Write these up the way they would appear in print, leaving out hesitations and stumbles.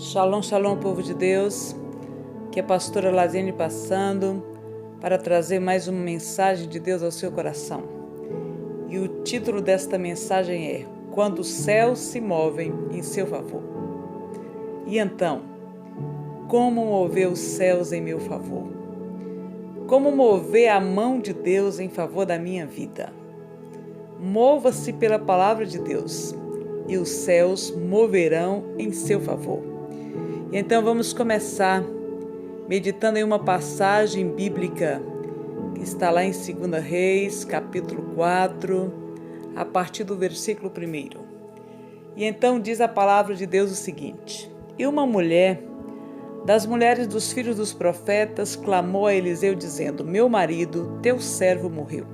Shalom, shalom, povo de Deus, que é a pastora Laziane passando para trazer mais uma mensagem de Deus ao seu coração. E o título desta mensagem é Quando os céus se movem em seu favor. E então, como mover os céus em meu favor? Como mover a mão de Deus em favor da minha vida? Mova-se pela palavra de Deus e os céus moverão em seu favor. Então vamos começar meditando em uma passagem bíblica que está lá em 2 Reis, capítulo 4, a partir do versículo 1. E então diz a palavra de Deus o seguinte: E uma mulher das mulheres dos filhos dos profetas clamou a Eliseu dizendo: Meu marido, teu servo morreu.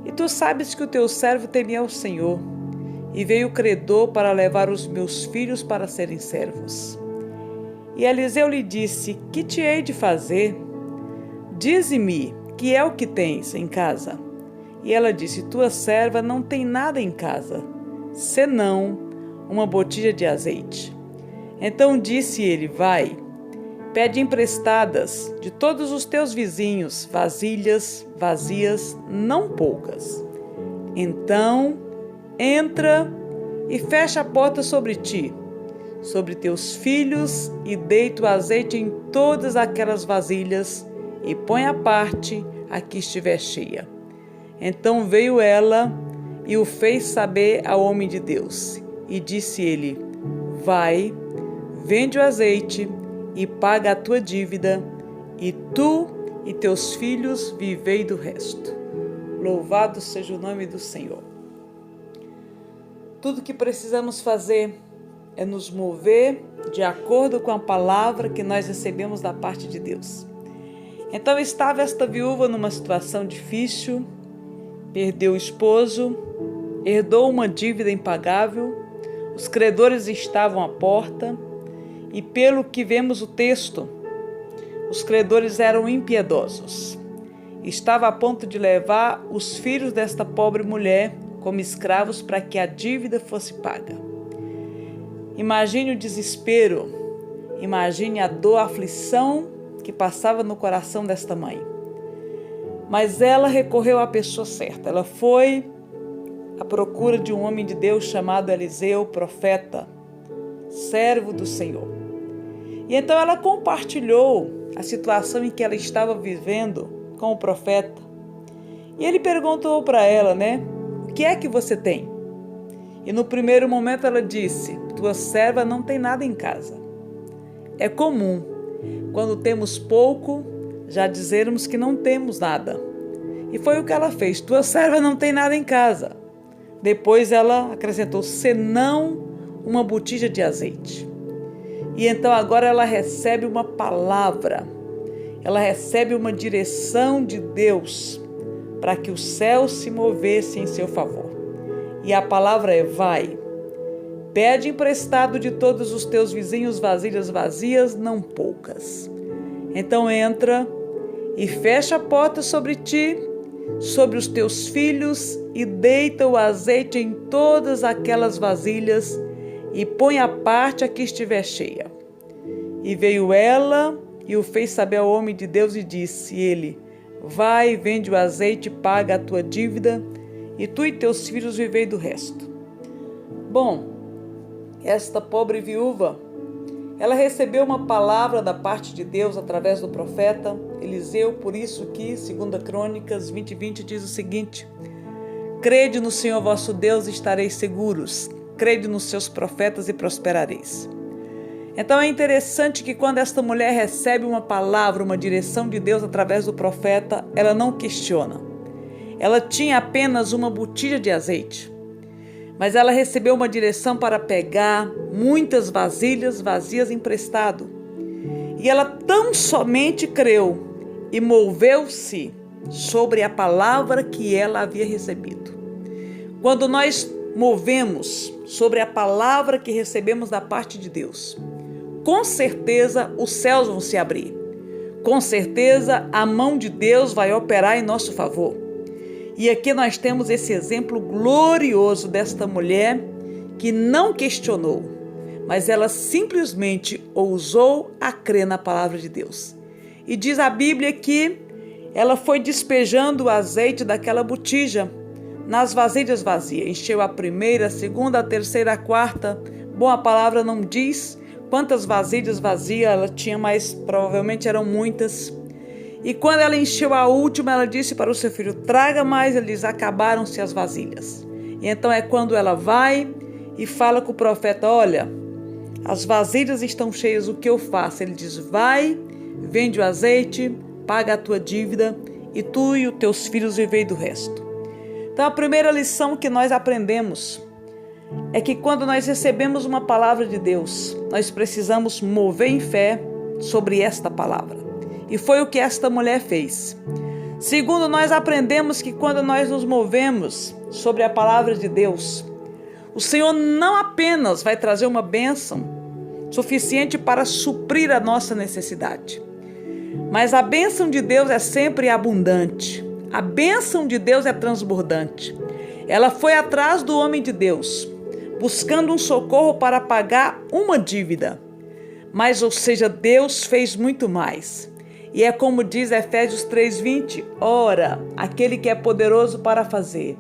E tu sabes que o teu servo temia ao Senhor, e veio o credor para levar os meus filhos para serem servos. E Eliseu lhe disse: Que te hei de fazer? Dize-me, que é o que tens em casa? E ela disse: Tua serva não tem nada em casa, senão uma botija de azeite. Então disse ele: Vai, pede emprestadas de todos os teus vizinhos vasilhas vazias, não poucas. Então entra e fecha a porta sobre ti, sobre teus filhos, e deita o azeite em todas aquelas vasilhas, e põe à parte a que estiver cheia. Então veio ela e o fez saber ao homem de Deus. E disse ele: Vai, vende o azeite e paga a tua dívida, e tu e teus filhos vivei do resto. Louvado seja o nome do Senhor. Tudo que precisamos fazer é nos mover de acordo com a palavra que nós recebemos da parte de Deus. Então estava esta viúva numa situação difícil, perdeu o esposo, herdou uma dívida impagável, os credores estavam à porta, e pelo que vemos o texto, os credores eram impiedosos. Estava a ponto de levar os filhos desta pobre mulher como escravos para que a dívida fosse paga. Imagine o desespero, imagine a dor, a aflição que passava no coração desta mãe. Mas ela recorreu à pessoa certa. Ela foi à procura de um homem de Deus chamado Eliseu, profeta, servo do Senhor. E então ela compartilhou a situação em que ela estava vivendo com o profeta. E ele perguntou para ela, o que é que você tem? E no primeiro momento ela disse: Tua serva não tem nada em casa. É comum, quando temos pouco, já dizermos que não temos nada. E foi o que ela fez: Tua serva não tem nada em casa. Depois ela acrescentou: senão uma botija de azeite. E então agora ela recebe uma palavra, ela recebe uma direção de Deus para que o céu se movesse em seu favor. E a palavra é: vai, pede emprestado de todos os teus vizinhos vasilhas vazias, não poucas. Então entra e fecha a porta sobre ti, sobre os teus filhos, e deita o azeite em todas aquelas vasilhas, e põe à parte a que estiver cheia. E veio ela e o fez saber ao homem de Deus, e disse ele: Vai, vende o azeite, paga a tua dívida, e tu e teus filhos vivei do resto. Bom, esta pobre viúva, ela recebeu uma palavra da parte de Deus através do profeta Eliseu, por isso que 2 Crônicas 20:20 diz o seguinte: Crede no Senhor vosso Deus e estareis seguros, crede nos seus profetas e prosperareis. Então é interessante que quando esta mulher recebe uma palavra, uma direção de Deus através do profeta, ela não questiona. Ela tinha apenas uma botija de azeite, mas ela recebeu uma direção para pegar muitas vasilhas vazias emprestado. E ela tão somente creu e moveu-se sobre a palavra que ela havia recebido. Quando nós movemos sobre a palavra que recebemos da parte de Deus, com certeza os céus vão se abrir. Com certeza a mão de Deus vai operar em nosso favor. E aqui nós temos esse exemplo glorioso desta mulher que não questionou, mas ela simplesmente ousou a crer na palavra de Deus. E diz a Bíblia que ela foi despejando o azeite daquela botija nas vasilhas vazias. Encheu a primeira, a segunda, a terceira, a quarta. Bom, a palavra não diz quantas vasilhas vazias ela tinha, mas provavelmente eram muitas. E quando ela encheu a última, ela disse para o seu filho: traga mais. Ele diz: acabaram-se as vasilhas. E então é quando ela vai e fala com o profeta: olha, as vasilhas estão cheias, o que eu faço? Ele diz: vai, vende o azeite, paga a tua dívida e tu e os teus filhos vivei do resto. Então a primeira lição que nós aprendemos é que quando nós recebemos uma palavra de Deus, nós precisamos mover em fé sobre esta palavra. E foi o que esta mulher fez. Segundo, nós aprendemos que quando nós nos movemos sobre a palavra de Deus, o Senhor não apenas vai trazer uma bênção suficiente para suprir a nossa necessidade, mas a bênção de Deus é sempre abundante. A bênção de Deus é transbordante. Ela foi atrás do homem de Deus, buscando um socorro para pagar uma dívida. Mas, ou seja, Deus fez muito mais. E é como diz Efésios 3:20, ora, aquele que é poderoso para fazer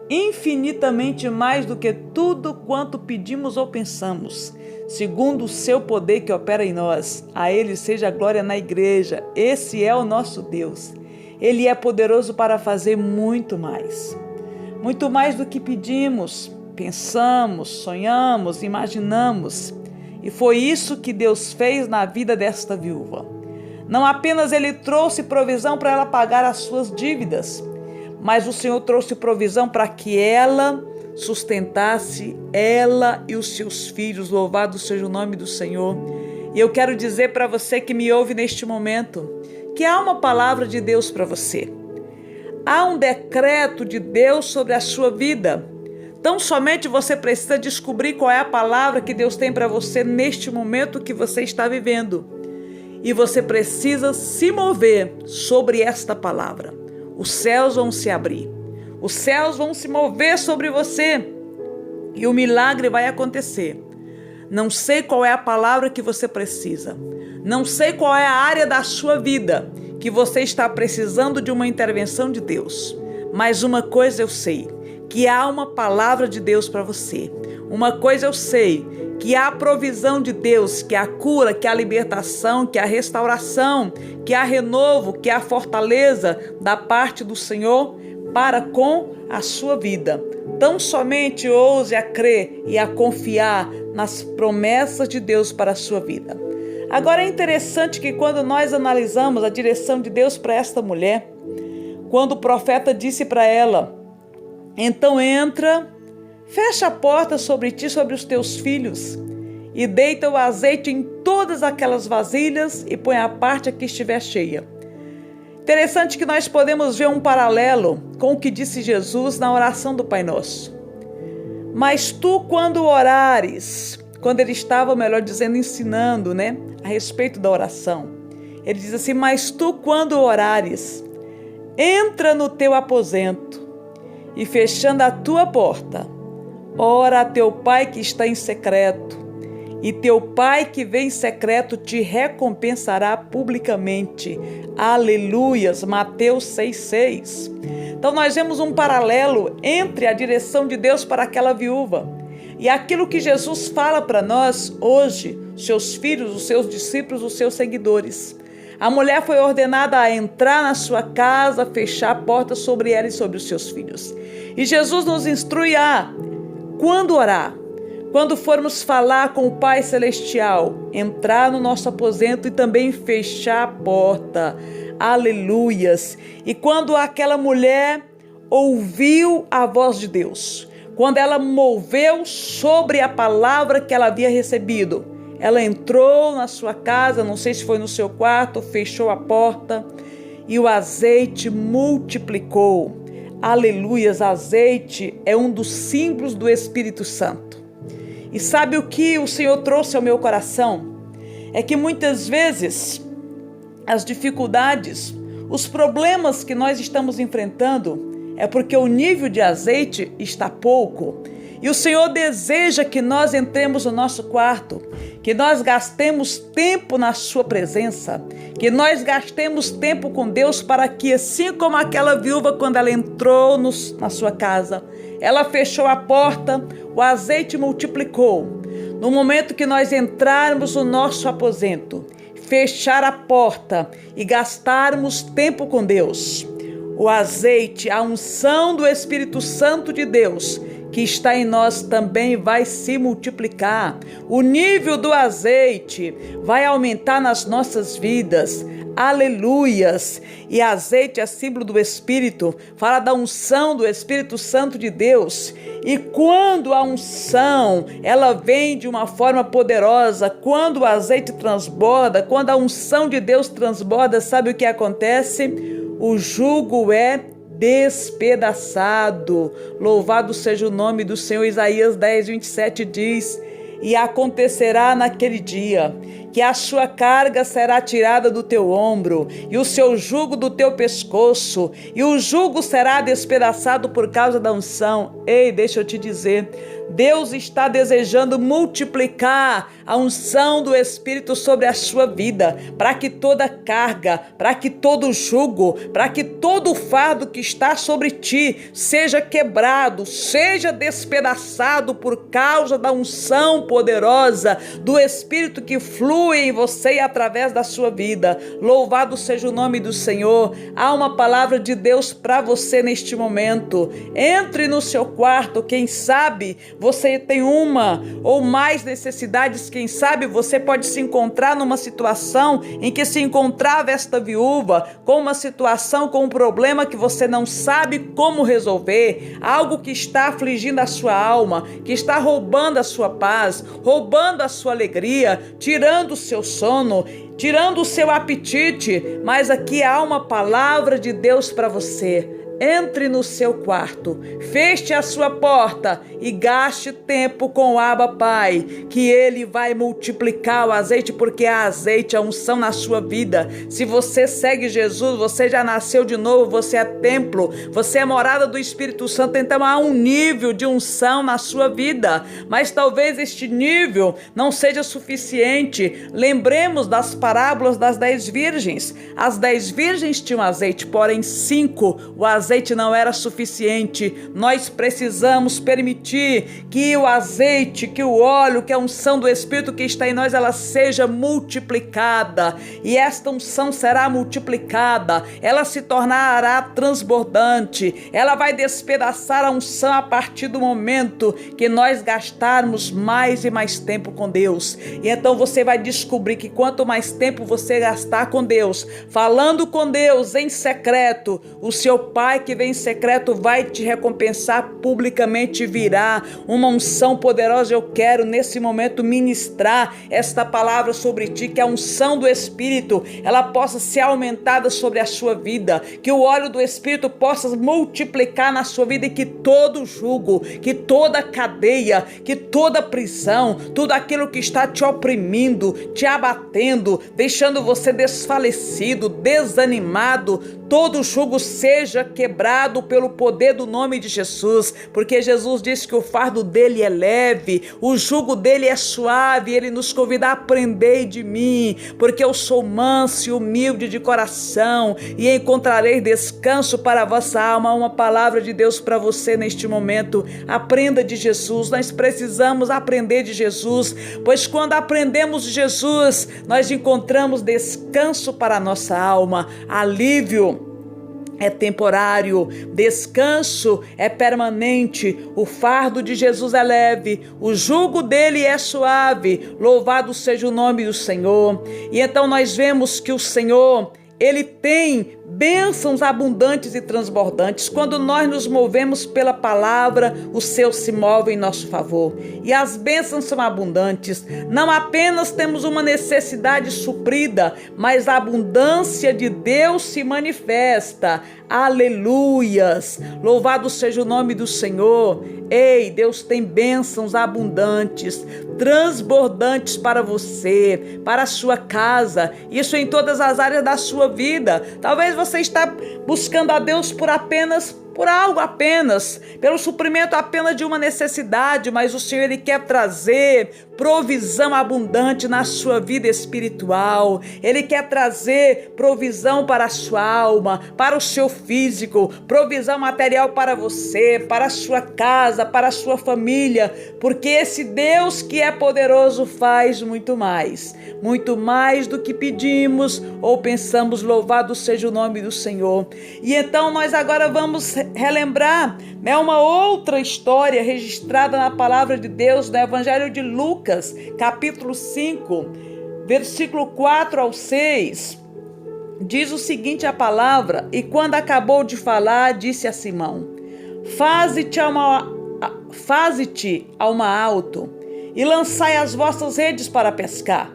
infinitamente mais do que tudo quanto pedimos ou pensamos, segundo o seu poder que opera em nós, a ele seja a glória na igreja. Esse é o nosso Deus. Ele é poderoso para fazer muito mais do que pedimos, pensamos, sonhamos, imaginamos. E foi isso que Deus fez na vida desta viúva. Não apenas Ele trouxe provisão para ela pagar as suas dívidas, mas o Senhor trouxe provisão para que ela sustentasse ela e os seus filhos. Louvado seja o nome do Senhor. E eu quero dizer para você que me ouve neste momento, que há uma palavra de Deus para você. Há um decreto de Deus sobre a sua vida. Tão somente você precisa descobrir qual é a palavra que Deus tem para você neste momento que você está vivendo. E você precisa se mover sobre esta palavra. Os céus vão se abrir. Os céus vão se mover sobre você. E o milagre vai acontecer. Não sei qual é a palavra que você precisa. Não sei qual é a área da sua vida que você está precisando de uma intervenção de Deus. Mas uma coisa eu sei, que há uma palavra de Deus para você. Uma coisa eu sei, que há a provisão de Deus, que há a cura, que há a libertação, que há a restauração, que há renovo, que há a fortaleza da parte do Senhor para com a sua vida. Tão somente ouse a crer e a confiar nas promessas de Deus para a sua vida. Agora é interessante que quando nós analisamos a direção de Deus para esta mulher, quando o profeta disse para ela: então entra, fecha a porta sobre ti, sobre os teus filhos, e deita o azeite em todas aquelas vasilhas e põe a parte que estiver cheia. Interessante que nós podemos ver um paralelo com o que disse Jesus na oração do Pai Nosso. Mas tu, quando orares, quando ele estava, melhor dizendo, ensinando, a respeito da oração, ele diz assim: mas tu, quando orares, entra no teu aposento e fechando a tua porta, ora a teu pai que está em secreto, e teu pai que vem em secreto te recompensará publicamente. Aleluias, Mateus 6,6. Então nós vemos um paralelo entre a direção de Deus para aquela viúva e aquilo que Jesus fala para nós hoje, seus filhos, os seus discípulos, os seus seguidores. A mulher foi ordenada a entrar na sua casa, fechar a porta sobre ela e sobre os seus filhos. E Jesus nos instrui a, quando orar, quando formos falar com o Pai Celestial, entrar no nosso aposento e também fechar a porta. Aleluias! E quando aquela mulher ouviu a voz de Deus, quando ela moveu sobre a palavra que ela havia recebido, ela entrou na sua casa, não sei se foi no seu quarto, fechou a porta e o azeite multiplicou. Aleluias! Azeite é um dos símbolos do Espírito Santo. E sabe o que o Senhor trouxe ao meu coração? É que muitas vezes as dificuldades, os problemas que nós estamos enfrentando é porque o nível de azeite está pouco. E o Senhor deseja que nós entremos no nosso quarto, que nós gastemos tempo na sua presença, que nós gastemos tempo com Deus para que, assim como aquela viúva, quando ela entrou na sua casa, ela fechou a porta, o azeite multiplicou. No momento que nós entrarmos no nosso aposento, fechar a porta e gastarmos tempo com Deus, o azeite, a unção do Espírito Santo de Deus que está em nós também vai se multiplicar. O nível do azeite vai aumentar nas nossas vidas. Aleluias! E azeite é símbolo do Espírito, fala da unção do Espírito Santo de Deus. E quando a unção, ela vem de uma forma poderosa, quando o azeite transborda, quando a unção de Deus transborda, sabe o que acontece? O jugo é despedaçado. Louvado seja o nome do Senhor. Isaías 10:27 diz: e acontecerá naquele dia que a sua carga será tirada do teu ombro e o seu jugo do teu pescoço, e o jugo será despedaçado por causa da unção. Ei, deixa eu te dizer, Deus está desejando multiplicar a unção do Espírito sobre a sua vida, para que toda carga, para que todo jugo, para que todo fardo que está sobre ti seja quebrado, seja despedaçado por causa da unção poderosa do Espírito que flui em você e através da sua vida. Louvado seja o nome do Senhor. Há uma palavra de Deus para você neste momento. Entre no seu quarto, quem sabe você tem uma ou mais necessidades, quem sabe você pode se encontrar numa situação em que se encontrava esta viúva, com uma situação, com um problema que você não sabe como resolver, algo que está afligindo a sua alma, que está roubando a sua paz, roubando a sua alegria, tirando o seu sono, tirando o seu apetite. Mas aqui há uma palavra de Deus para você. Entre no seu quarto, feche a sua porta e gaste tempo com o Abba Pai, que Ele vai multiplicar o azeite, porque há azeite, a unção na sua vida. Se você segue Jesus, você já nasceu de novo, você é templo, você é morada do Espírito Santo, então há um nível de unção na sua vida, mas talvez este nível não seja suficiente. Lembremos das parábolas das 10 virgens. As 10 virgens tinham azeite, porém 5, o azeite não era suficiente. Nós precisamos permitir que o azeite, que o óleo, que a unção do Espírito que está em nós, ela seja multiplicada. E esta unção será multiplicada, ela se tornará transbordante, ela vai despedaçar a unção a partir do momento que nós gastarmos mais e mais tempo com Deus. E então você vai descobrir que quanto mais tempo você gastar com Deus, falando com Deus em secreto, o seu Pai que vem em secreto vai te recompensar publicamente, virá uma unção poderosa. Eu quero nesse momento ministrar esta palavra sobre ti, que a unção do Espírito, ela possa ser aumentada sobre a sua vida, que o óleo do Espírito possa multiplicar na sua vida, e que todo jugo, que toda cadeia, que toda prisão, tudo aquilo que está te oprimindo, te abatendo, deixando você desfalecido, desanimado, todo jugo seja quebrado pelo poder do nome de Jesus, porque Jesus disse que o fardo dele é leve, o jugo dele é suave. Ele nos convida a aprender de mim, porque eu sou manso e humilde de coração, e encontrarei descanso para a vossa alma. Uma palavra de Deus para você neste momento. Aprenda de Jesus. Nós precisamos aprender de Jesus, pois quando aprendemos de Jesus, nós encontramos descanso para a nossa alma. Alívio é temporário, descanso é permanente. O fardo de Jesus é leve, o jugo dele é suave. Louvado seja o nome do Senhor. E então nós vemos que o Senhor, ele tem bênçãos abundantes e transbordantes. Quando nós nos movemos pela palavra, o céu se move em nosso favor. E as bênçãos são abundantes. Não apenas temos uma necessidade suprida, mas a abundância de Deus se manifesta. Aleluias! Louvado seja o nome do Senhor. Ei, Deus tem bênçãos abundantes, transbordantes para você, para a sua casa, isso em todas as áreas da sua vida. Talvez você está buscando a Deus por apenas por algo apenas, pelo suprimento apenas de uma necessidade, mas o Senhor, Ele quer trazer provisão abundante na sua vida espiritual. Ele quer trazer provisão para a sua alma, para o seu físico, provisão material para você, para a sua casa, para a sua família, porque esse Deus que é poderoso faz muito mais do que pedimos ou pensamos. Louvado seja o nome do Senhor. E então nós agora vamos relembrar, uma outra história registrada na palavra de Deus, no Evangelho de Lucas, capítulo 5, versículo 4 ao 6. Diz o seguinte a palavra: e quando acabou de falar, disse a Simão: faze-te ao mar alto e lançai as vossas redes para pescar.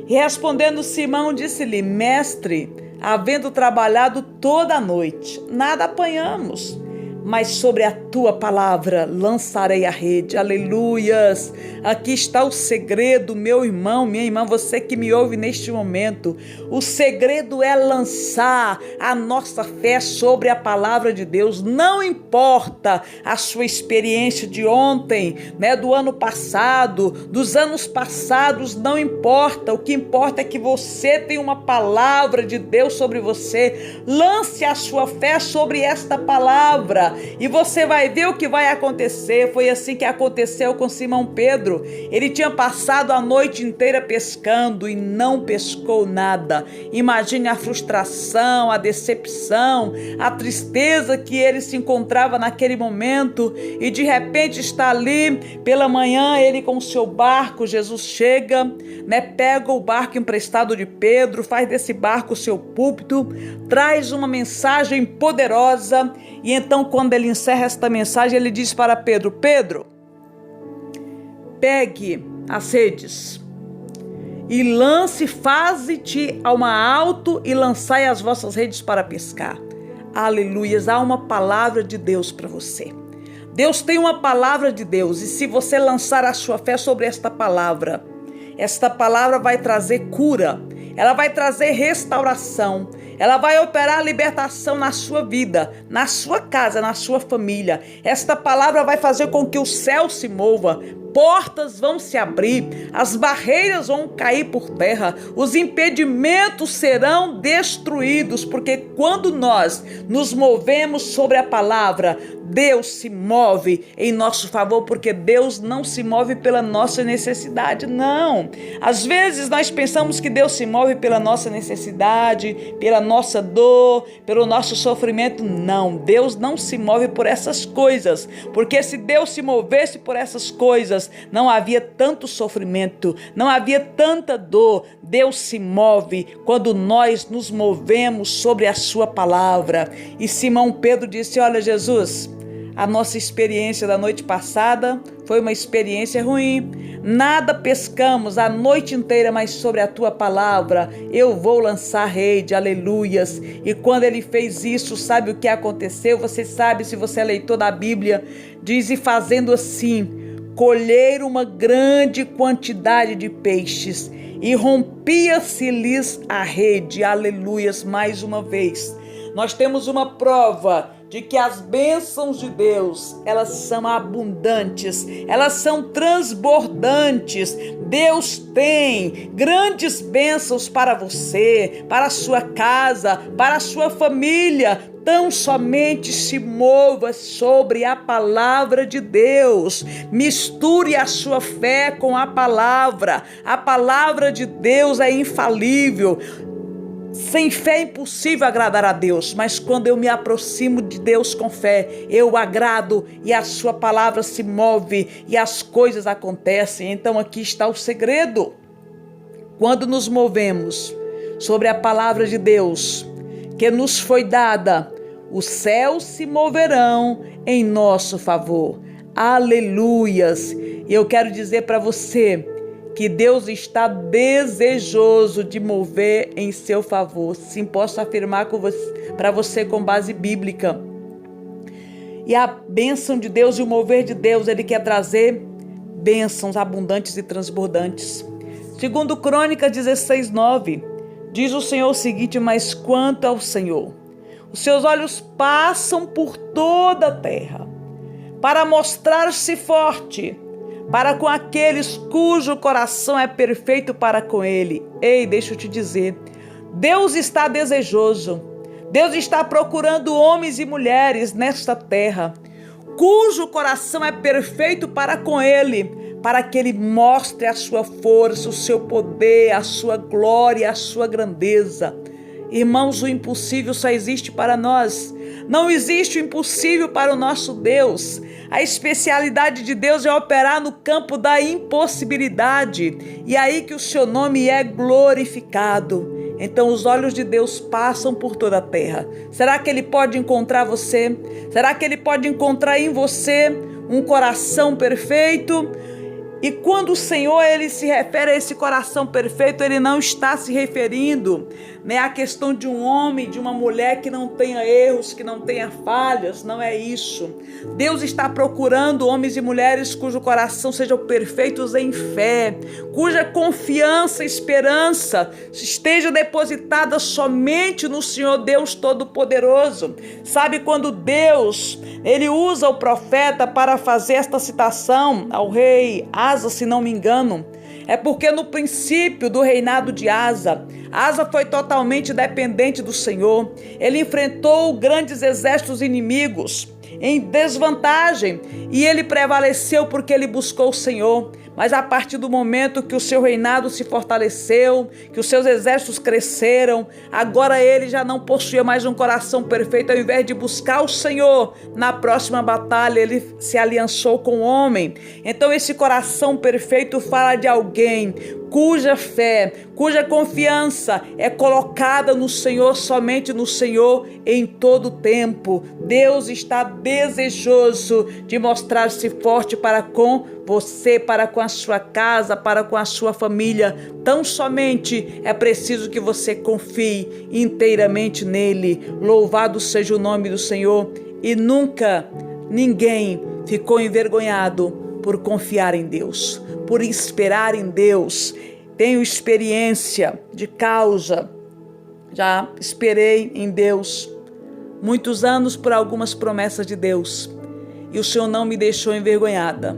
E respondendo Simão, disse-lhe: mestre, havendo trabalhado toda a noite, nada apanhamos, mas sobre a tua palavra lançarei a rede. Aleluias! Aqui está o segredo, meu irmão, minha irmã, você que me ouve neste momento. O segredo é lançar a nossa fé sobre a palavra de Deus. Não importa a sua experiência de ontem, do ano passado, dos anos passados, não importa. O que importa é que você tem uma palavra de Deus sobre você. Lance a sua fé sobre esta palavra e você vai ver o que vai acontecer. Foi assim que aconteceu com Simão Pedro. Ele tinha passado a noite inteira pescando e não pescou nada. Imagine a frustração, a decepção, a tristeza que ele se encontrava naquele momento, e de repente está ali pela manhã, ele com o seu barco. Jesus chega, pega o barco emprestado de Pedro, faz desse barco o seu púlpito, traz uma mensagem poderosa. E então, quando ele encerra esta mensagem, ele diz para Pedro: Pedro, pegue as redes e faze-te ao mar alto e lançai as vossas redes para pescar. Aleluias! Há uma palavra de Deus para você. Deus tem uma palavra de Deus, e se você lançar a sua fé sobre esta palavra vai trazer cura, ela vai trazer restauração, ela vai operar libertação na sua vida, na sua casa, na sua família. Esta palavra vai fazer com que o céu se mova, portas vão se abrir, as barreiras vão cair por terra, os impedimentos serão destruídos, porque quando nós nos movemos sobre a palavra, Deus se move em nosso favor, porque Deus não se move pela nossa necessidade, não. Às vezes nós pensamos que Deus se move pela nossa necessidade, pela nossa dor, pelo nosso sofrimento. Não, Deus não se move por essas coisas, porque se Deus se movesse por essas coisas, não havia tanto sofrimento, não havia tanta dor. Deus se move quando nós nos movemos sobre a sua palavra. E Simão Pedro disse: olha, Jesus, a nossa experiência da noite passada foi uma experiência ruim. Nada pescamos a noite inteira, mas sobre a tua palavra eu vou lançar rede. Aleluias! E quando ele fez isso, sabe o que aconteceu? Você sabe, se você é leitor da Bíblia, diz: e fazendo assim, colheram uma grande quantidade de peixes e rompia-se-lhes a rede. Aleluias! Mais uma vez, nós temos uma prova de que as bênçãos de Deus, elas são abundantes, elas são transbordantes. Deus tem grandes bênçãos para você, para a sua casa, para a sua família. Tão somente se mova sobre a palavra de Deus. Misture a sua fé com a palavra. A palavra de Deus é infalível. Sem fé é impossível agradar a Deus, mas quando eu me aproximo de Deus com fé, eu agrado e a sua palavra se move e as coisas acontecem. Então aqui está o segredo. Quando nos movemos sobre a palavra de Deus que nos foi dada, os céus se moverão em nosso favor. Aleluias! E eu quero dizer para você que Deus está desejoso de mover em seu favor. Sim, posso afirmar para você com base bíblica. E a bênção de Deus e o mover de Deus, Ele quer trazer bênçãos abundantes e transbordantes. Segundo Crônicas 16:9, diz o Senhor o seguinte: mas quanto ao Senhor, Os seus olhos passam por toda a terra para mostrar-se forte para com aqueles cujo coração é perfeito para com ele. Ei, deixa eu te dizer, Deus está desejoso, Deus está procurando homens e mulheres nesta terra, cujo coração é perfeito para com ele, para que ele mostre a sua força, o seu poder, a sua glória, a sua grandeza. Irmãos, o impossível só existe para nós. Não existe o impossível para o nosso Deus. A especialidade de Deus é operar no campo da impossibilidade. E é aí que o seu nome é glorificado. Então os olhos de Deus passam por toda a terra. Será que Ele pode encontrar você? Será que Ele pode encontrar em você um coração perfeito? E quando o Senhor ele se refere a esse coração perfeito, Ele não está se referindo à questão de um homem, de uma mulher que não tenha erros, que não tenha falhas. Não é isso. Deus está procurando homens e mulheres cujo coração sejam perfeitos em fé, cuja confiança e esperança esteja depositada somente no Senhor Deus Todo-Poderoso. Sabe quando Deus ele usa o profeta para fazer esta citação ao rei Asa, se não me engano, é porque no princípio do reinado de Asa foi totalmente dependente do Senhor. Ele enfrentou grandes exércitos inimigos em desvantagem e ele prevaleceu porque ele buscou o Senhor. Mas a partir do momento que o seu reinado se fortaleceu, que os seus exércitos cresceram, agora ele já não possuía mais um coração perfeito. Ao invés de buscar o Senhor, na próxima batalha ele se aliançou com o homem. Então esse coração perfeito fala de alguém cuja fé, cuja confiança é colocada no Senhor, somente no Senhor, em todo o tempo. Deus está desejoso de mostrar-se forte para com você, para com a sua casa, para com a sua família. Tão somente é preciso que você confie inteiramente nele. Louvado seja o nome do Senhor. E nunca ninguém ficou envergonhado por confiar em Deus, por esperar em Deus. Tenho experiência de causa, já esperei em Deus muitos anos por algumas promessas de Deus e o Senhor não me deixou envergonhada.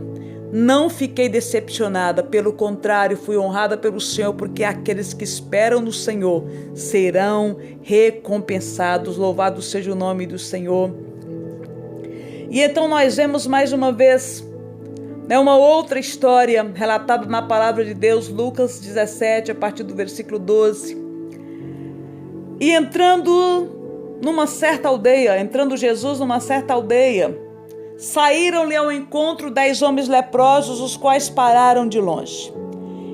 Não fiquei decepcionada, pelo contrário, fui honrada pelo Senhor, porque aqueles que esperam no Senhor serão recompensados. Louvado seja o nome do Senhor. E então nós vemos mais uma vez uma outra história relatada na palavra de Deus, Lucas 17, a partir do versículo 12. E entrando Jesus numa certa aldeia, saíram-lhe ao encontro 10 homens leprosos, os quais pararam de longe.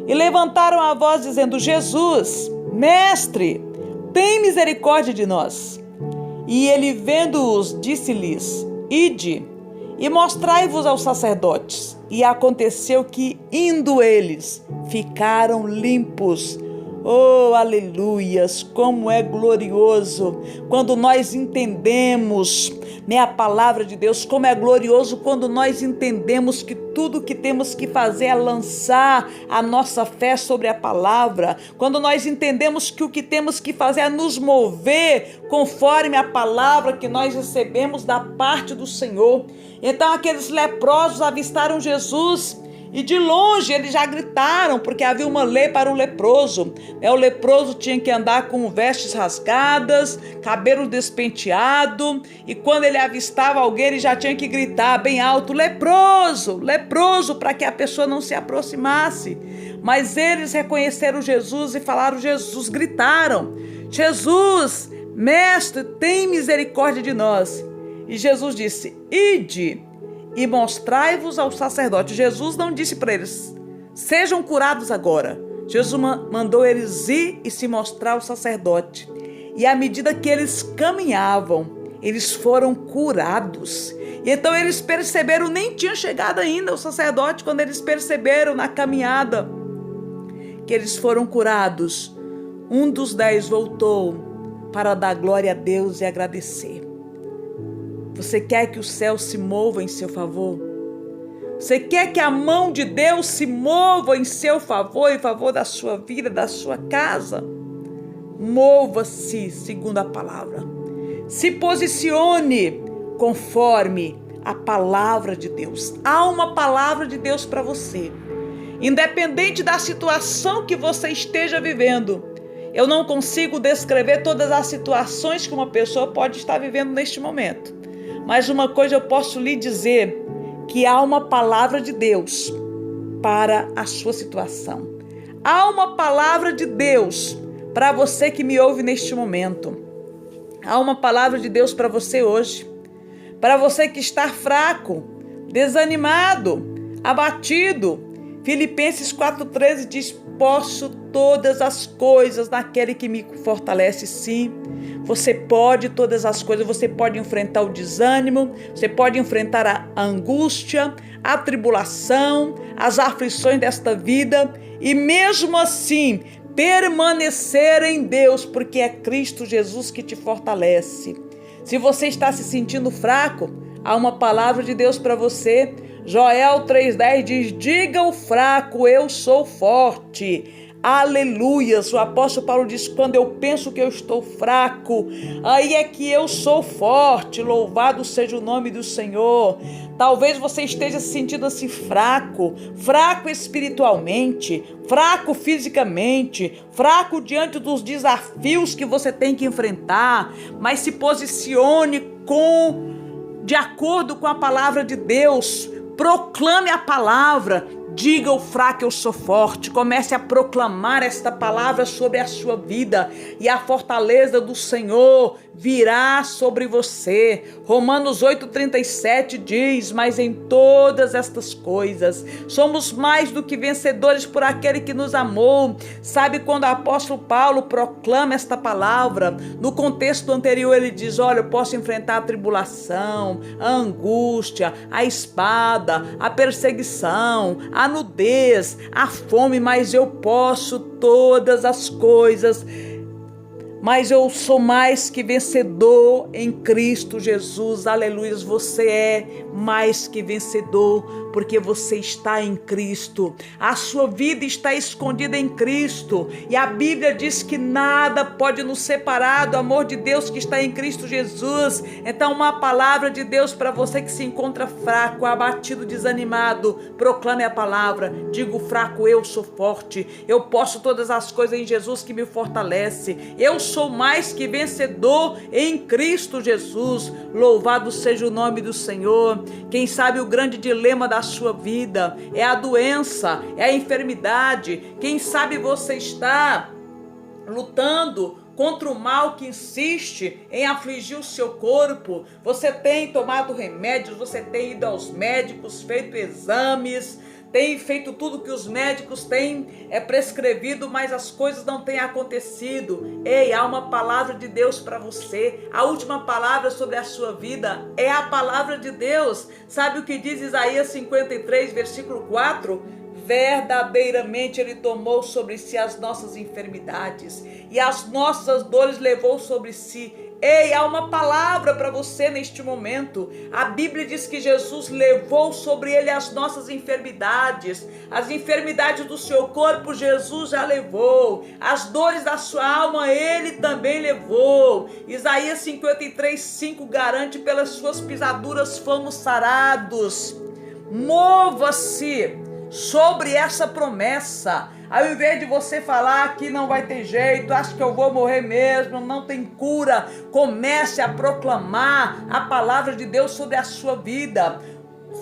E levantaram a voz, dizendo: Jesus, mestre, tem misericórdia de nós. E ele, vendo-os, disse-lhes: Ide e mostrai-vos aos sacerdotes. E aconteceu que, indo eles, ficaram limpos. Oh, aleluias, como é glorioso quando nós entendemos a palavra de Deus, como é glorioso quando nós entendemos que tudo que temos que fazer é lançar a nossa fé sobre a palavra, quando nós entendemos que o que temos que fazer é nos mover conforme a palavra que nós recebemos da parte do Senhor. Então aqueles leprosos avistaram Jesus e de longe eles já gritaram, porque havia uma lei para o leproso. O leproso tinha que andar com vestes rasgadas, cabelo despenteado, e quando ele avistava alguém, ele já tinha que gritar bem alto: leproso, leproso, para que a pessoa não se aproximasse. Mas eles reconheceram Jesus e falaram: Jesus, gritaram: Jesus, mestre, tem misericórdia de nós. E Jesus disse: ide e mostrai-vos aos sacerdotes. Jesus não disse para eles: sejam curados agora. Jesus mandou eles ir e se mostrar ao sacerdote. E à medida que eles caminhavam, eles foram curados. E então eles perceberam, nem tinha chegado ainda o sacerdote, quando eles perceberam na caminhada que eles foram curados, um dos 10 voltou para dar glória a Deus e agradecer. Você quer que o céu se mova em seu favor? Você quer que a mão de Deus se mova em seu favor, em favor da sua vida, da sua casa? Mova-se segundo a palavra. Se posicione conforme a palavra de Deus. Há uma palavra de Deus para você. Independente da situação que você esteja vivendo, eu não consigo descrever todas as situações que uma pessoa pode estar vivendo neste momento. Mas uma coisa eu posso lhe dizer, que há uma palavra de Deus para a sua situação. Há uma palavra de Deus para você que me ouve neste momento. Há uma palavra de Deus para você hoje. Para você que está fraco, desanimado, abatido. Filipenses 4,13 diz: posso todas as coisas naquele que me fortalece. Sim, você pode todas as coisas. Você pode enfrentar o desânimo, você pode enfrentar a angústia, a tribulação, as aflições desta vida e mesmo assim permanecer em Deus, porque é Cristo Jesus que te fortalece. Se você está se sentindo fraco, há uma palavra de Deus para você. Joel 3,10 diz: diga ao fraco, eu sou forte. Aleluias. O apóstolo Paulo diz: quando eu penso que eu estou fraco, aí é que eu sou forte. Louvado seja o nome do Senhor. Talvez você esteja se sentindo assim fraco espiritualmente, fraco fisicamente, fraco diante dos desafios que você tem que enfrentar, mas se posicione de acordo com a palavra de Deus. Proclame a palavra. Diga ao fraco, eu sou forte. Comece a proclamar esta palavra sobre a sua vida e a fortaleza do Senhor virá sobre você. Romanos 8,37 diz: mas em todas estas coisas somos mais do que vencedores por aquele que nos amou. Sabe quando o apóstolo Paulo proclama esta palavra? No contexto anterior ele diz: olha, eu posso enfrentar a tribulação, a angústia, a espada, a perseguição, a nudez, a fome, mas eu posso todas as coisas. Mas eu sou mais que vencedor em Cristo Jesus. Aleluia. Você é mais que vencedor porque você está em Cristo. A sua vida está escondida em Cristo. E a Bíblia diz que nada pode nos separar do amor de Deus que está em Cristo Jesus. Então, uma palavra de Deus para você que se encontra fraco, abatido, desanimado. Proclame a palavra. Diga: o fraco, eu sou forte. Eu posso todas as coisas em Jesus que me fortalece. Eu sou mais que vencedor em Cristo Jesus. Louvado seja o nome do Senhor. Quem sabe o grande dilema da sua vida é a doença, é a enfermidade. Quem sabe você está lutando contra o mal que insiste em afligir o seu corpo. Você tem tomado remédios, você tem ido aos médicos, feito exames, tem feito tudo que os médicos têm prescrevido, mas as coisas não têm acontecido. Ei, há uma palavra de Deus para você. A última palavra sobre a sua vida é a palavra de Deus. Sabe o que diz Isaías 53, versículo 4? Verdadeiramente Ele tomou sobre si as nossas enfermidades e as nossas dores levou sobre si. Ei, há uma palavra para você neste momento. A Bíblia diz que Jesus levou sobre Ele as nossas enfermidades. As enfermidades do seu corpo, Jesus já levou. As dores da sua alma, Ele também levou. Isaías 53:5 garante: pelas suas pisaduras fomos sarados. Mova-se sobre essa promessa. Ao invés de você falar que não vai ter jeito, acho que eu vou morrer mesmo, não tem cura, comece a proclamar a palavra de Deus sobre a sua vida.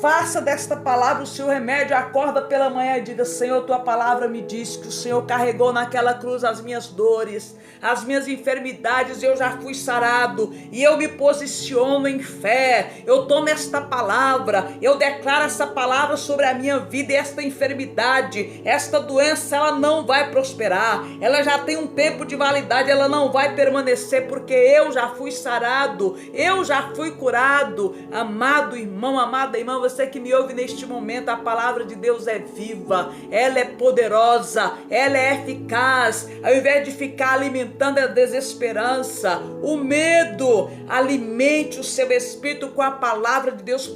Faça desta palavra o seu remédio. Acorda pela manhã e diga: Senhor, tua palavra me diz que o Senhor carregou naquela cruz as minhas dores, as minhas enfermidades, eu já fui sarado e eu me posiciono em fé. Eu tomo esta palavra, eu declaro essa palavra sobre a minha vida. E esta enfermidade, esta doença, ela não vai prosperar, ela já tem um tempo de validade, ela não vai permanecer, porque eu já fui sarado, eu já fui curado. Amado irmão, amada irmã, você que me ouve neste momento, a palavra de Deus é viva, ela é poderosa, ela é eficaz. Ao invés de ficar alimentando a desesperança, o medo, alimente o seu espírito com a palavra de Deus.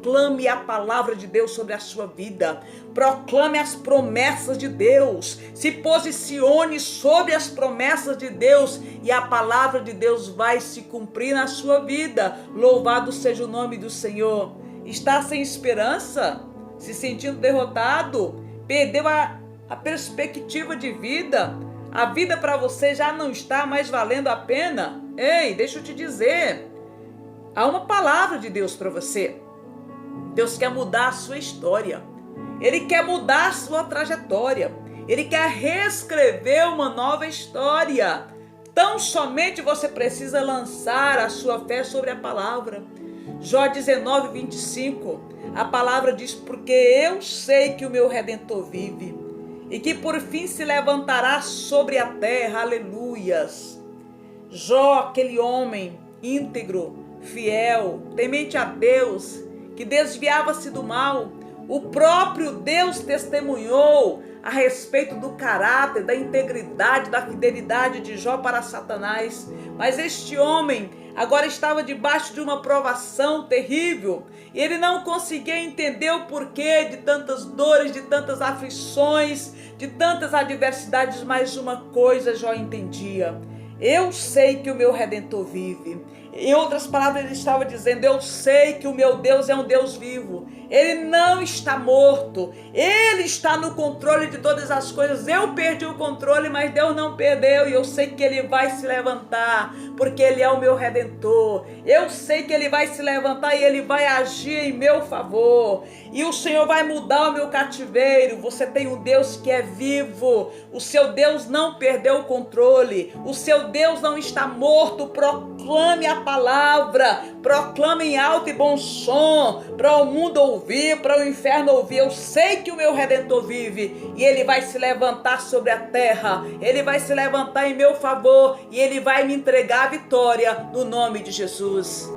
proclame a palavra de Deus sobre a sua vida. Proclame as promessas de Deus. Se posicione sobre as promessas de Deus e a palavra de Deus vai se cumprir na sua vida. Louvado seja o nome do Senhor. Está sem esperança? Se sentindo derrotado? Perdeu a perspectiva de vida? A vida para você já não está mais valendo a pena? Ei, deixa eu te dizer. Há uma palavra de Deus para você. Deus quer mudar a sua história. Ele quer mudar a sua trajetória. Ele quer reescrever uma nova história. Tão somente você precisa lançar a sua fé sobre a palavra. Jó 19, 25. A palavra diz: porque eu sei que o meu Redentor vive e que por fim se levantará sobre a terra. Aleluias. Jó, aquele homem íntegro, fiel, temente a Deus, que desviava-se do mal, o próprio Deus testemunhou a respeito do caráter, da integridade, da fidelidade de Jó para Satanás. Mas este homem agora estava debaixo de uma provação terrível e ele não conseguia entender o porquê de tantas dores, de tantas aflições, de tantas adversidades. Mas uma coisa Jó entendia: eu sei que o meu Redentor vive. Em outras palavras, ele estava dizendo: eu sei que o meu Deus é um Deus vivo. Ele não está morto. Ele está no controle de todas as coisas. Eu perdi o controle, mas Deus não perdeu. E eu sei que Ele vai se levantar, porque Ele é o meu Redentor. Eu sei que Ele vai se levantar e Ele vai agir em meu favor. E o Senhor vai mudar o meu cativeiro. Você tem um Deus que é vivo. O seu Deus não perdeu o controle. O seu Deus não está morto. Proclame a palavra. Proclame em alto e bom som, para o mundo ouvir, para o inferno ouvir. Eu sei que o meu Redentor vive e Ele vai se levantar sobre a terra. Ele vai se levantar em meu favor e Ele vai me entregar a vitória no nome de Jesus.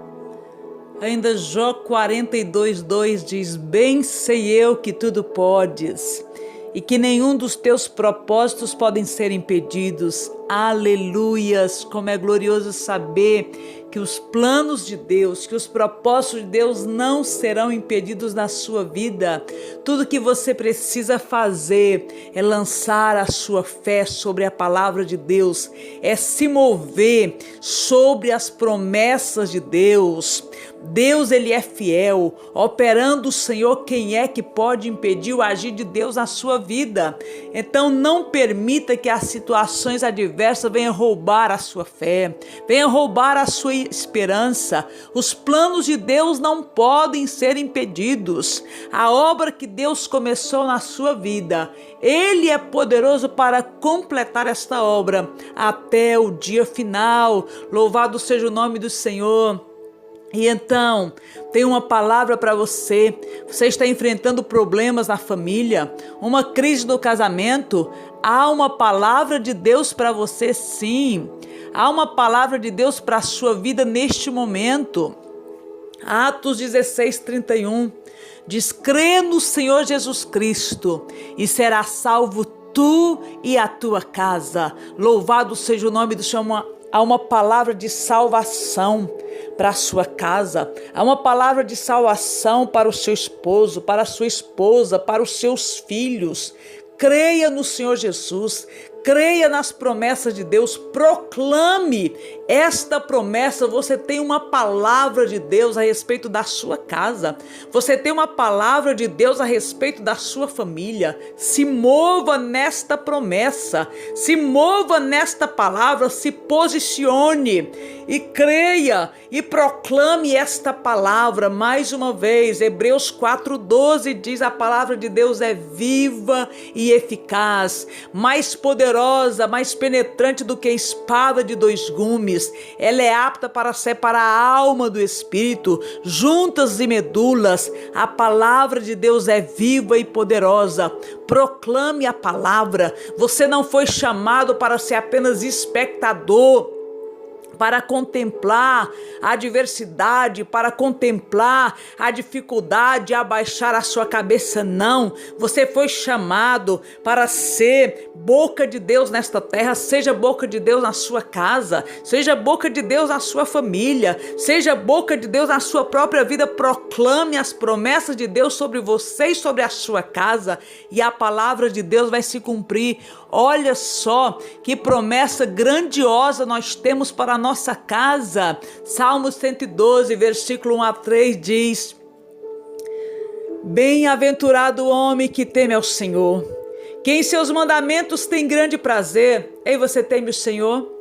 Ainda Jó 42:2 diz: bem sei eu que tudo podes e que nenhum dos teus propósitos podem ser impedidos. Aleluias! Como é glorioso saber que os planos de Deus, que os propósitos de Deus não serão impedidos na sua vida. Tudo que você precisa fazer é lançar a sua fé sobre a palavra de Deus, é se mover sobre as promessas de Deus. Deus, Ele é fiel. Operando o Senhor, quem é que pode impedir o agir de Deus na sua vida? Então não permita que as situações adversas venham roubar a sua fé, venham roubar a sua esperança. Os planos de Deus não podem ser impedidos. A obra que Deus começou na sua vida, Ele é poderoso para completar esta obra até o dia final. Louvado seja o nome do Senhor. E então, tem uma palavra para você. Você está enfrentando problemas na família, uma crise no casamento. Há uma palavra de Deus para você, sim. Há uma palavra de Deus para a sua vida neste momento. Atos 16:31 diz: crê no Senhor Jesus Cristo e será salvo tu e a tua casa. Louvado seja o nome do Senhor. Há uma palavra de salvação para a sua casa. Há uma palavra de salvação para o seu esposo, para a sua esposa, para os seus filhos. Creia no Senhor Jesus. Creia nas promessas de Deus, proclame esta promessa. Você tem uma palavra de Deus a respeito da sua casa, você tem uma palavra de Deus a respeito da sua família. Se mova nesta promessa, se mova nesta palavra, se posicione e creia e proclame esta palavra. Mais uma vez, Hebreus 4:12 diz: a palavra de Deus é viva e eficaz, mais poderosa, mais penetrante do que espada de dois gumes. Ela é apta para separar a alma do espírito, juntas e medulas. A palavra de Deus é viva e poderosa. Proclame a palavra. Você não foi chamado para ser apenas espectador. para contemplar a adversidade, para contemplar a dificuldade, abaixar a sua cabeça, não. Você foi chamado para ser boca de Deus nesta terra. Seja boca de Deus na sua casa, seja boca de Deus na sua família, seja boca de Deus na sua própria vida. Proclame as promessas de Deus sobre você e sobre a sua casa, e a palavra de Deus vai se cumprir. Olha só que promessa grandiosa nós temos para a nossa casa. Salmo 112, versículo 1 a 3 diz: Bem-aventurado o homem que teme ao Senhor, que em seus mandamentos tem grande prazer. Ei, você teme o Senhor?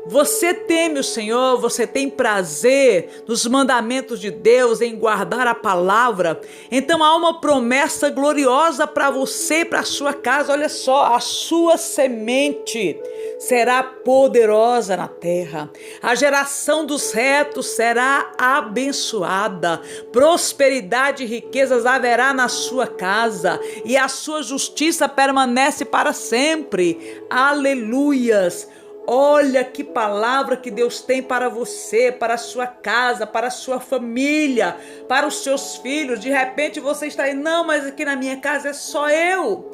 Você teme o Senhor? Você tem prazer nos mandamentos de Deus, em guardar a palavra? Então há uma promessa gloriosa para você e para a sua casa. Olha só, a sua semente será poderosa na terra. A geração dos retos será abençoada. Prosperidade e riquezas haverá na sua casa, e a sua justiça permanece para sempre. Aleluias! Olha que palavra que Deus tem para você, para a sua casa, para a sua família, para os seus filhos. De repente você está aí, não, mas aqui na minha casa é só eu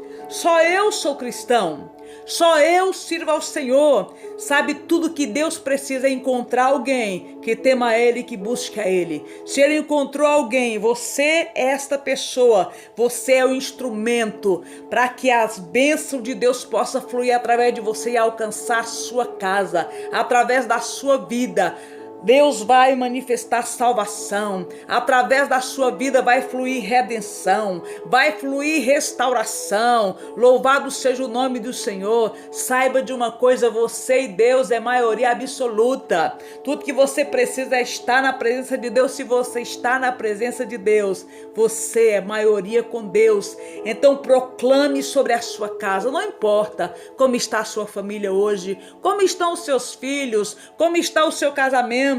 sou cristão. Só eu sirvo ao Senhor. Sabe, tudo que Deus precisa é encontrar alguém que tema a Ele e que busque a Ele. Se Ele encontrou alguém, você é esta pessoa. Você é o instrumento para que as bênçãos de Deus possam fluir através de você e alcançar a sua casa, através da sua vida. Deus vai manifestar salvação, através da sua vida vai fluir redenção, vai fluir restauração. Louvado seja o nome do Senhor. Saiba de uma coisa, você e Deus é maioria absoluta. Tudo que você precisa é estar na presença de Deus. Se você está na presença de Deus, você é maioria com Deus. Então proclame sobre a sua casa. Não importa como está a sua família hoje, como estão os seus filhos, como está o seu casamento.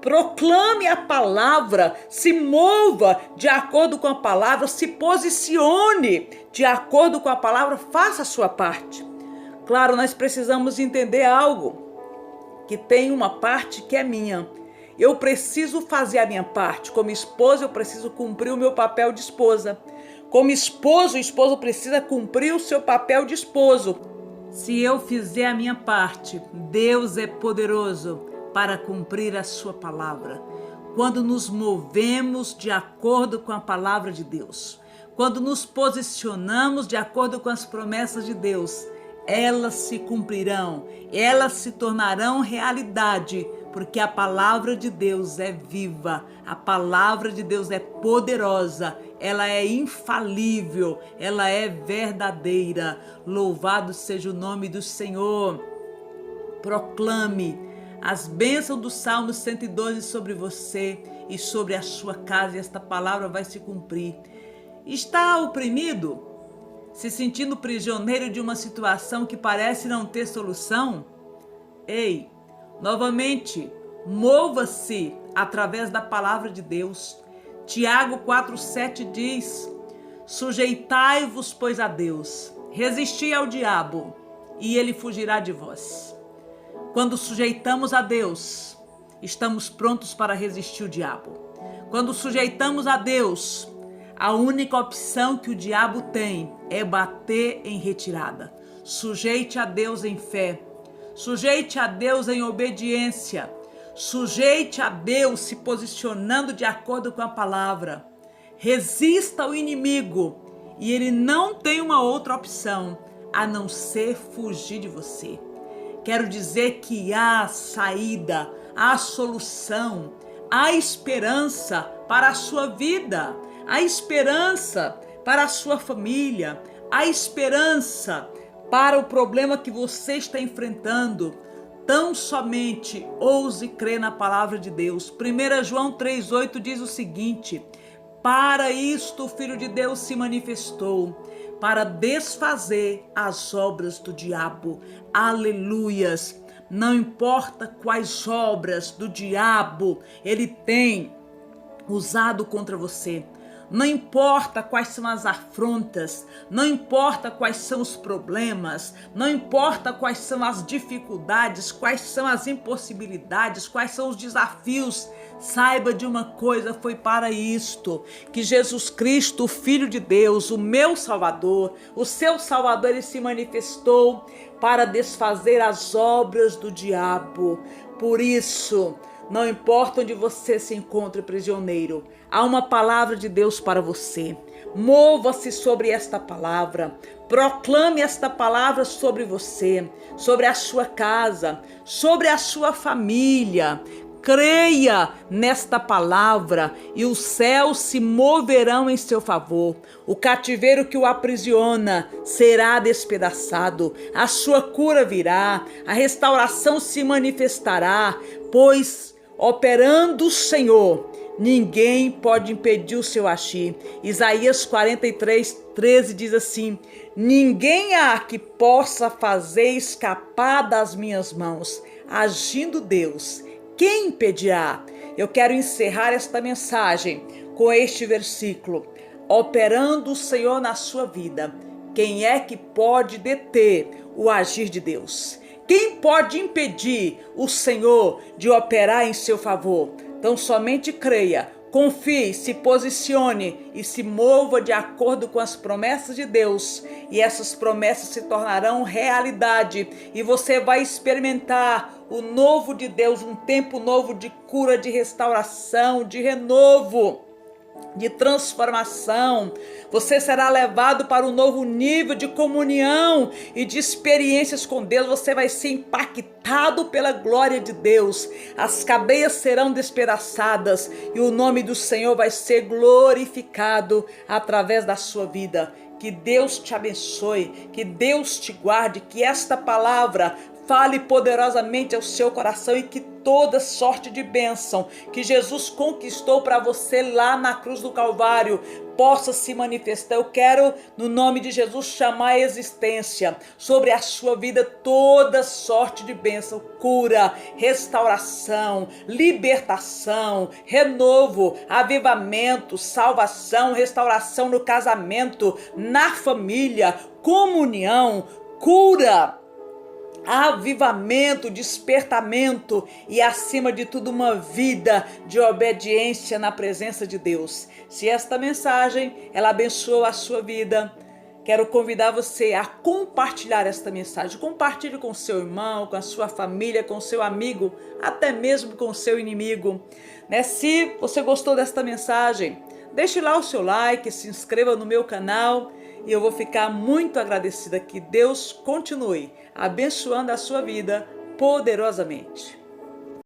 Proclame a palavra, se mova de acordo com a palavra, se posicione de acordo com a palavra, faça a sua parte. Claro, nós precisamos entender algo, que tem uma parte que é minha. Eu preciso fazer a minha parte. Como esposa, eu preciso cumprir o meu papel de esposa. Como esposo, o esposo precisa cumprir o seu papel de esposo. Se eu fizer a minha parte, Deus é poderoso para cumprir a sua palavra. Quando nos movemos de acordo com a palavra de Deus, quando nos posicionamos de acordo com as promessas de Deus, elas se cumprirão, elas se tornarão realidade, porque a palavra de Deus é viva, a palavra de Deus é poderosa, ela é infalível, ela é verdadeira. Louvado seja o nome do Senhor. Proclame as bênçãos do Salmo 112 sobre você e sobre a sua casa, e esta palavra vai se cumprir. Está oprimido? Se sentindo prisioneiro de uma situação que parece não ter solução? Ei, novamente, mova-se através da palavra de Deus. Tiago 4,7 diz: Sujeitai-vos, pois, a Deus, resisti ao diabo, e ele fugirá de vós. Quando sujeitamos a Deus, estamos prontos para resistir o diabo. Quando sujeitamos a Deus, a única opção que o diabo tem é bater em retirada. Sujeite a Deus em fé. Sujeite a Deus em obediência. Sujeite a Deus se posicionando de acordo com a palavra. Resista ao inimigo e ele não tem uma outra opção a não ser fugir de você. Quero dizer que há saída, há solução, há esperança para a sua vida, há esperança para a sua família, há esperança para o problema que você está enfrentando. Tão somente ouse crer na palavra de Deus. 1 João 3,8 diz o seguinte: Para isto o Filho de Deus se manifestou, para desfazer as obras do diabo. Aleluias! Não importa quais obras do diabo ele tem usado contra você. não importa quais são as afrontas, não importa quais são os problemas, não importa quais são as dificuldades, quais são as impossibilidades, quais são os desafios, saiba de uma coisa, foi para isto que Jesus Cristo, o Filho de Deus, o meu Salvador, o seu Salvador, ele se manifestou para desfazer as obras do diabo. Por isso, não importa onde você se encontre prisioneiro, há uma palavra de Deus para você. Mova-se sobre esta palavra, proclame esta palavra sobre você, sobre a sua casa, sobre a sua família. Creia nesta palavra e os céus se moverão em seu favor. O cativeiro que o aprisiona será despedaçado, a sua cura virá, a restauração se manifestará, pois operando o Senhor, ninguém pode impedir o seu agir. Isaías 43:13 diz assim: ninguém há que possa fazer escapar das minhas mãos. Agindo Deus, quem impedirá? Eu quero encerrar esta mensagem com este versículo: operando o Senhor na sua vida, quem é que pode deter o agir de Deus? Quem pode impedir o Senhor de operar em seu favor? Então somente creia, confie, se posicione e se mova de acordo com as promessas de Deus. E essas promessas se tornarão realidade e você vai experimentar o novo de Deus, um tempo novo de cura, de restauração, de renovo, de transformação. Você será levado para um novo nível de comunhão e de experiências com Deus. Você vai ser impactado pela glória de Deus. As cadeias serão despedaçadas e o nome do Senhor vai ser glorificado através da sua vida. Que Deus te abençoe, que Deus te guarde, que esta palavra fale poderosamente ao seu coração e que toda sorte de bênção que Jesus conquistou para você lá na cruz do Calvário possa se manifestar. Eu quero, no nome de Jesus, chamar a existência sobre a sua vida toda sorte de bênção, cura, restauração, libertação, renovo, avivamento, salvação, restauração no casamento, na família, comunhão, cura, avivamento, despertamento e, acima de tudo, uma vida de obediência na presença de Deus. Se esta mensagem ela abençoou a sua vida, quero convidar você a compartilhar esta mensagem. Compartilhe com seu irmão, com a sua família, com seu amigo, até mesmo com o seu inimigo. Se você gostou desta mensagem, deixe lá o seu like, se inscreva no meu canal e eu vou ficar muito agradecida. Que Deus continue abençoando a sua vida poderosamente.